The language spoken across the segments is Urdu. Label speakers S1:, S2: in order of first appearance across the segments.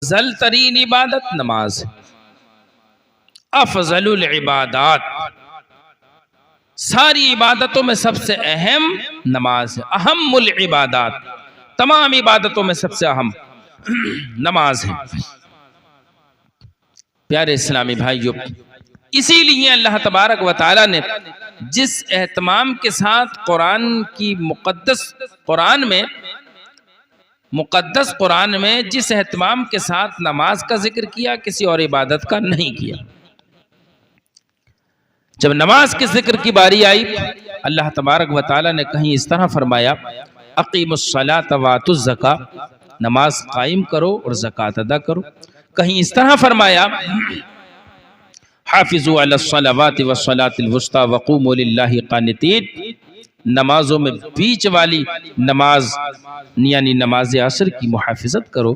S1: افضل ترین عبادت نماز ہے، افضل العبادات، ساری عبادتوں میں سب سے اہم نماز ہے، اہم العبادات، تمام عبادتوں میں سب سے اہم نماز ہے۔ پیارے اسلامی بھائیو، اسی لیے اللہ تبارک و تعالی نے جس اہتمام کے ساتھ مقدس قرآن میں جس اہتمام کے ساتھ نماز کا ذکر کیا، کسی اور عبادت کا نہیں کیا۔ جب نماز کے ذکر کی باری آئی، اللہ تبارک و تعالی نے کہیں اس طرح فرمایا، اقیموا الصلاۃ وآتوا الزکاۃ، نماز قائم کرو اور زکوٰۃ ادا کرو۔ کہیں اس طرح فرمایا، حافظوا علی الصلوات والصلاۃ الوسطی وقوموا للہ قانتین، نمازوں میں بیچ والی نماز یعنی نماز عصر کی محافظت کرو۔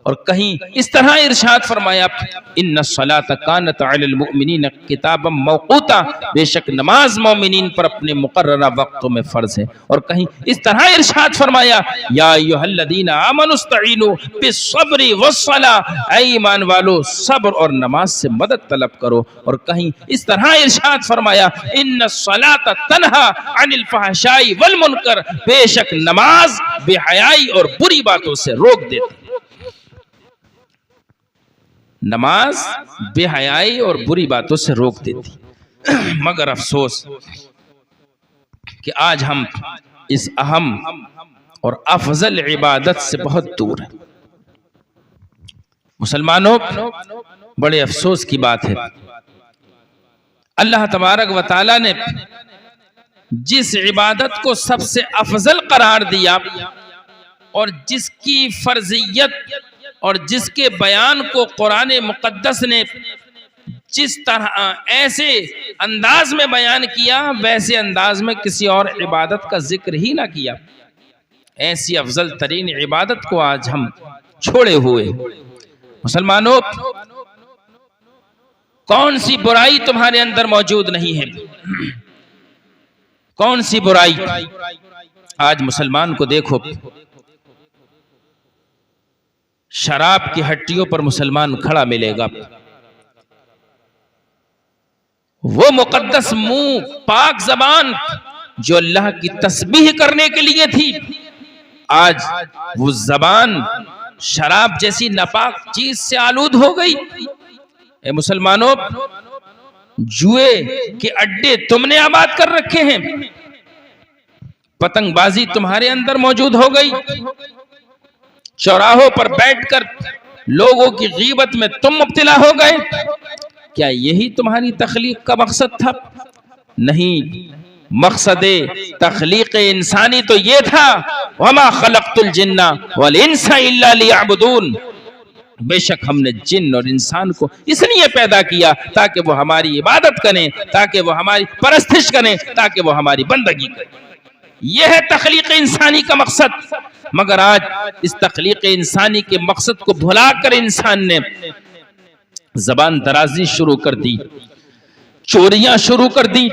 S1: اور کہیں اس طرح ارشاد فرمایا، ان الصلاۃ کانت علی المؤمنین کتابا موقوتا، بے شک نماز مومنین پر اپنے مقررہ وقتوں میں فرض ہے۔ اور کہیں اس طرح ارشاد فرمایا، یا ایھا الذین آمنوا استعینوا بالصبر والصلاۃ، اے ایمان والو صبر اور نماز سے مدد طلب کرو۔ اور کہیں اس طرح ارشاد فرمایا، ان الصلاۃ تنہی عن الفحشاء والمنکر، بے شک نماز بے حیائی اور بری باتوں سے روک دیتی، نماز بے حیائی اور بری باتوں سے روک دیتی۔ مگر افسوس کہ آج ہم اس اہم اور افضل عبادت سے بہت دور ہیں۔ مسلمانوں، بڑے افسوس کی بات ہے، اللہ تبارک و تعالی نے جس عبادت کو سب سے افضل قرار دیا اور جس کی فرضیت اور جس کے بیان کو قرآن مقدس نے جس طرح ایسے انداز میں بیان کیا، ویسے انداز میں کسی اور عبادت کا ذکر ہی نہ کیا، ایسی افضل ترین عبادت کو آج ہم چھوڑے ہوئے۔ مسلمانوں، کون سی برائی تمہارے اندر موجود نہیں ہے؟ کون سی برائی؟ آج مسلمان کو دیکھو، شراب کی ہٹیوں پر مسلمان کھڑا ملے گا، وہ مقدس منہ، پاک زبان جو اللہ کی تسبیح کرنے کے لیے تھی، آج وہ زبان شراب جیسی ناپاک چیز سے آلود ہو گئی۔ اے مسلمانوں، جوئے کے اڈے تم نے آباد کر رکھے ہیں، پتنگ بازی تمہارے اندر موجود ہو گئی، چوراہوں پر بیٹھ کر لوگوں کی غیبت میں تم مبتلا ہو گئے۔ کیا یہی تمہاری تخلیق کا مقصد تھا؟ نہیں، مقصد تخلیق انسانی تو یہ تھا، وَمَا خَلَقْتُ الْجِنَّ وَالْإِنسَ إِلَّا لِيَعْبُدُونَ، بے شک ہم نے جن اور انسان کو اس لیے پیدا کیا تاکہ وہ ہماری عبادت کریں، تاکہ وہ ہماری پرستش کریں، تاکہ وہ ہماری بندگی کریں۔ یہ ہے تخلیق انسانی کا مقصد۔ مگر آج اس تخلیق انسانی کے مقصد کو بھلا کر انسان نے زبان درازی شروع کر دی، چوریاں شروع کر دی،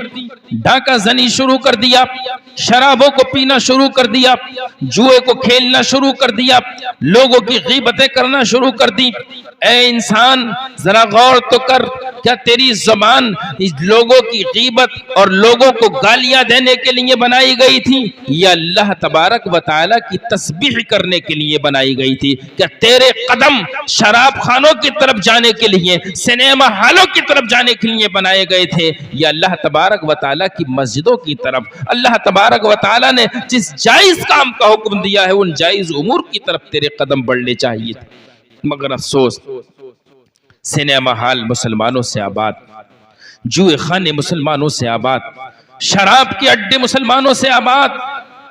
S1: ڈاکہ زنی شروع کر دیا، شرابوں کو پینا شروع کر دیا، جوئے کو کھیلنا شروع کر دیا، لوگوں کی غیبتیں کرنا شروع کر دی۔ اے انسان، ذرا غور تو کر، کیا تیری زبان لوگوں کی غیبت اور لوگوں کو گالیاں دینے کے لیے بنائی گئی تھی یا اللہ تبارک و تعالی کی تسبیح کرنے کے لیے بنائی گئی تھی؟ کیا تیرے قدم شراب خانوں کی طرف جانے کے لیے، سنیما ہالوں کی طرف جانے کے لیے بنائے گئے تھے یا اللہ تبارک و تعالی کی مسجدوں کی طرف؟ اللہ تبارک و تعالی نے جس جائز کام کا حکم دیا ہے ان جائز امور کی طرف تیرے قدم بڑھنے چاہیے تھے۔ مگر افسوس، سنیما ہال مسلمانوں سے آباد، جوئے خانے مسلمانوں سے آباد، شراب کے اڈے مسلمانوں سے آباد،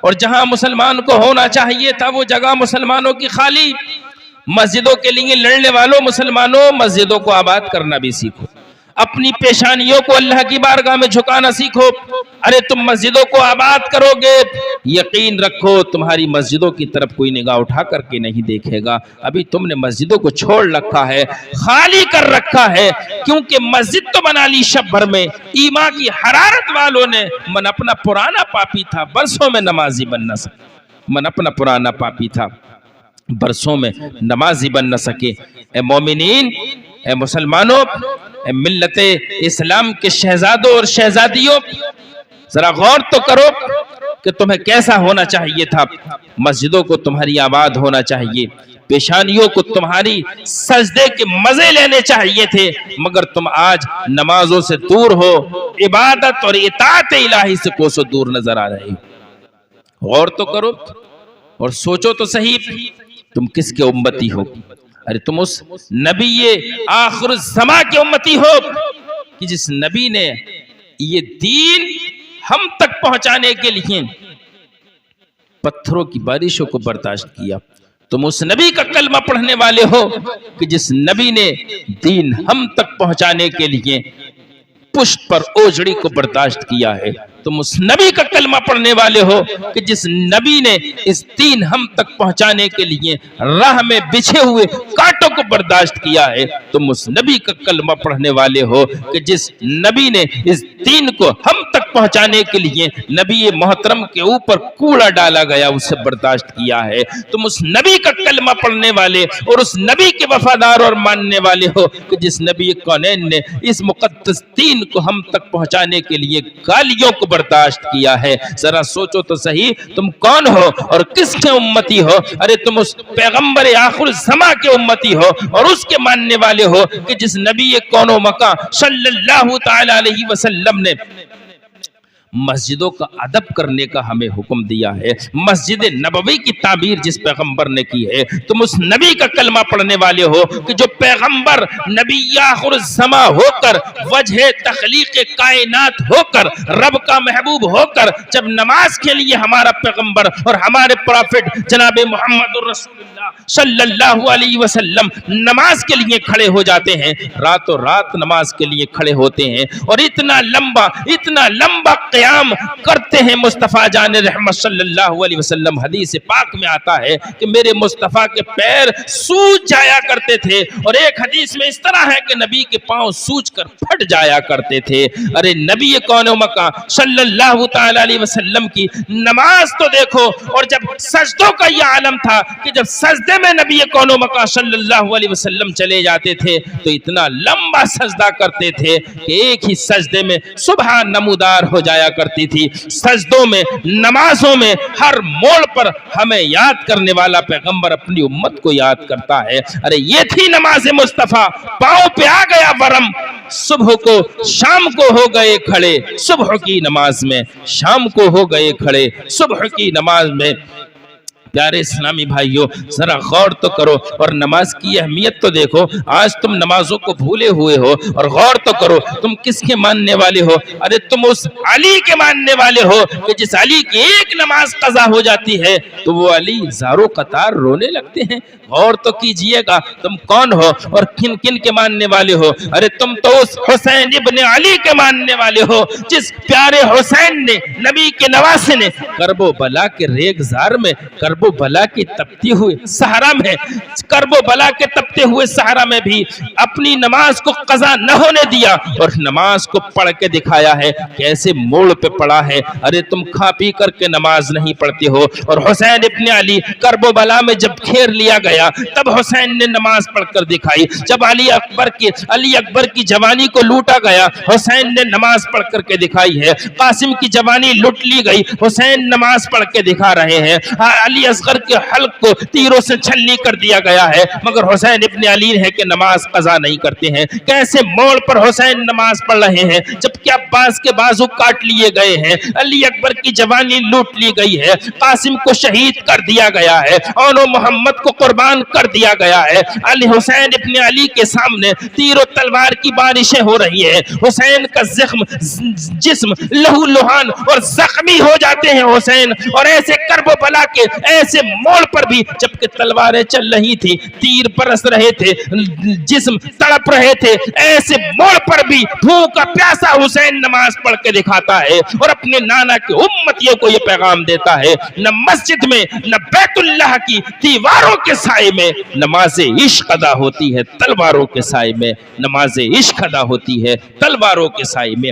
S1: اور جہاں مسلمان کو ہونا چاہیے تھا وہ جگہ مسلمانوں کی خالی۔ مسجدوں کے لیے لڑنے والوں مسلمانوں، مسجدوں کو آباد کرنا بھی سیکھو، اپنی پیشانیوں کو اللہ کی بارگاہ میں جھکانا سیکھو۔ ارے تم مسجدوں کو آباد کرو گے، یقین رکھو تمہاری مسجدوں کی طرف کوئی نگاہ اٹھا کر کے نہیں دیکھے گا۔ ابھی تم نے مسجدوں کو چھوڑ رکھا ہے، خالی کر رکھا ہے، کیونکہ مسجد تو بنا لی شب بھر میں، ایمان کی حرارت والوں نے، من اپنا پرانا پاپی تھا، برسوں میں نمازی بن نہ سکتا، من اپنا پرانا پاپی تھا، برسوں میں نمازی بن نہ سکے۔ اے مومنین، اے مسلمانوں، اے ملت اسلام کے شہزادوں اور شہزادیوں، ذرا غور تو کرو کہ تمہیں کیسا ہونا چاہیے تھا۔ مسجدوں کو تمہاری آباد ہونا چاہیے، پیشانیوں کو تمہاری سجدے کے مزے لینے چاہیے تھے، مگر تم آج نمازوں سے دور ہو، عبادت اور اطاعت الہی سے کوسوں دور نظر آ رہے ہو۔ غور تو کرو اور سوچو تو صحیح، تم کس کے امتی ہو؟ ارے تم اس نبی آخر الزماں کے امتی ہو کہ جس نبی نے یہ دین ہم تک پہنچانے کے لیے پتھروں کی بارشوں کو برداشت کیا۔ تم اس نبی کا کلمہ پڑھنے والے ہو کہ جس نبی نے دین ہم تک پہنچانے کے لیے پشت پر اوجڑی کو برداشت کیا ہے۔ تم اس نبی کا کلمہ پڑھنے والے ہو کہ جس نبی نے اس دین ہم تک پہنچانے کے لیے راہ میں بچھے ہوئے کانٹوں کو برداشت کیا ہے۔ تم اس نبی کا کلمہ پڑھنے والے ہو کہ جس نبی نے اس دین کو ہم تک پہنچانے کے لیے نبی محترم کے اوپر کوڑا ڈالا گیا اسے برداشت کیا ہے۔ تم اس نبی کا کلمہ پڑھنے والے اور اس نبی کے وفادار اور ماننے والے ہو کہ جس نبی کونین نے اس مقدس دین کو ہم تک پہنچانے کے لیے گالیوں کو برداشت کیا ہے۔ ذرا سوچو تو صحیح، تم کون ہو اور کس کے امتی ہو؟ ارے تم اس پیغمبر آخر الزماں کے امتی ہو اور اس کے ماننے والے ہو کہ جس نبی کون و مکان صلی اللہ تعالی علیہ وسلم نے مسجدوں کا ادب کرنے کا ہمیں حکم دیا ہے، مسجد نبوی کی تعمیر جس پیغمبر نے کی ہے۔ تم اس نبی کا کلمہ پڑھنے والے ہو کہ جو پیغمبر نبی آخر الزماں ہو کر، وجہ تخلیق کائنات ہو کر، رب کا محبوب ہو کر، جب نماز کے لیے ہمارا پیغمبر اور ہمارے پرافٹ جناب محمد رسول اللہ صلی اللہ علیہ وسلم نماز کے لیے کھڑے ہو جاتے ہیں، راتوں رات نماز کے لیے کھڑے ہوتے ہیں اور اتنا لمبا قیام کرتے ہیں۔ مصطفیٰ جان رحمت صلی اللہ علیہ وسلم حدیث پاک میں آتا ہے کہ میرے مصطفیٰ کے پیر سوج جایا کرتے تھے، اور ایک حدیث میں اس طرح ہے کہ نبی کے پاؤں سوج کر پھٹ جایا کرتے تھے۔ ارے نبی کون و مکان صلی اللہ تعالی علیہ وسلم کی نماز تو دیکھو، اور جب سجدوں کا یہ عالم تھا کہ جب سجدے میں نبی کون و مکان صلی اللہ علیہ وسلم چلے جاتے تھے تو اتنا لمبا سجدہ کرتے تھے کہ ایک ہی سجدے میں صبح نمودار ہو جایا کرتی تھی۔ سجدوں میں، نمازوں میں، ہر موڑ پر ہمیں یاد کرنے والا پیغمبر اپنی امت کو یاد کرتا ہے۔ ارے یہ تھی نماز مصطفیٰ، پاؤں پہ آ گیا ورم، صبح کو شام کو ہو گئے کھڑے، صبح کی نماز میں شام کو ہو گئے کھڑے، صبح کی نماز میں۔ پیارے اسلامی بھائیوں، ذرا غور تو کرو اور نماز کی اہمیت تو دیکھو۔ آج تم نمازوں کو بھولے ہوئے ہو، اور غور تو کرو تم کس کے ماننے والے ہو؟ ارے تم اس علی کے ماننے والے ہو کہ جس علی کی ایک نماز قضا ہو جاتی ہے تو وہ علی زاروں قطار رونے لگتے ہیں۔ غور تو کیجئے گا تم کون ہو اور کن کن کے ماننے والے ہو۔ ارے تم تو اس حسین ابن علی کے ماننے والے ہو جس پیارے حسین نے، نبی کے نواسے نے، کرب و بلا کے ریگزار میں، کرب و بلا کی تپتی ہوئے صحرا میں، کرب و بلا کے تپتے ہوئے صحرا میں بھی اپنی نماز کو قضا نہ ہونے دیا اور نماز کو پڑھ کے دکھایا ہے۔ کیسے موڑ پہ پڑا ہے۔ ارے تم کھا پی کر کے نماز نہیں پڑھتے ہو، اور حسین ابن علی کرب و بلا میں جب گھیر لیا گیا تب حسین نے نماز پڑھ کر دکھائی۔ جب علی اکبر کی جوانی کو لوٹا گیا، حسین نے نماز پڑھ کر کے دکھائی ہے۔ قاسم کی جوانی لوٹ لی گئی، حسین نماز پڑھ کے دکھا رہے ہیں۔ علی اصغر کے حلق کو تیروں سے چھلنی کر دیا گیا ہے، مگر حسین ابن علی ہے کہ نماز قضا نہیں کرتے ہیں۔ کیسے موڑ پر حسین نماز پڑھ رہے ہیں جبکہ عباس کے بازو کاٹ لیے گئے ہیں، علی اکبر کی جوانی لوٹ لی گئی ہے، قاسم کو شہید کر دیا گیا ہے، اور محمد کو قربان کر دیا گیا ہے۔ علی حسین ابن علی کے سامنے تیر و تلوار کی بارشیں ہو رہی ہیں۔ حسین کا جسم لہو لہان اور زخمی ہو جاتے ہیں حسین، اور ایسے کرب و بلا کے ایسے موڑ پر بھی جبکہ تلواریں چل رہی تھی، تیر برس رہے تھے، جسم تڑپ رہے تھے، ایسے موڑ پر بھی بھوکا پیاسا حسین نماز پڑھ کے دکھاتا ہے اور اپنے نانا کے امتیوں کو یہ پیغام دیتا ہے، نہ مسجد میں نہ بیت اللہ کی دیواروں کے سائے میں نماز عشق ادا ہوتی ہے، تلواروں کے سائے میں نماز عشق ادا ہوتی ہے، تلواروں کے سائے میں۔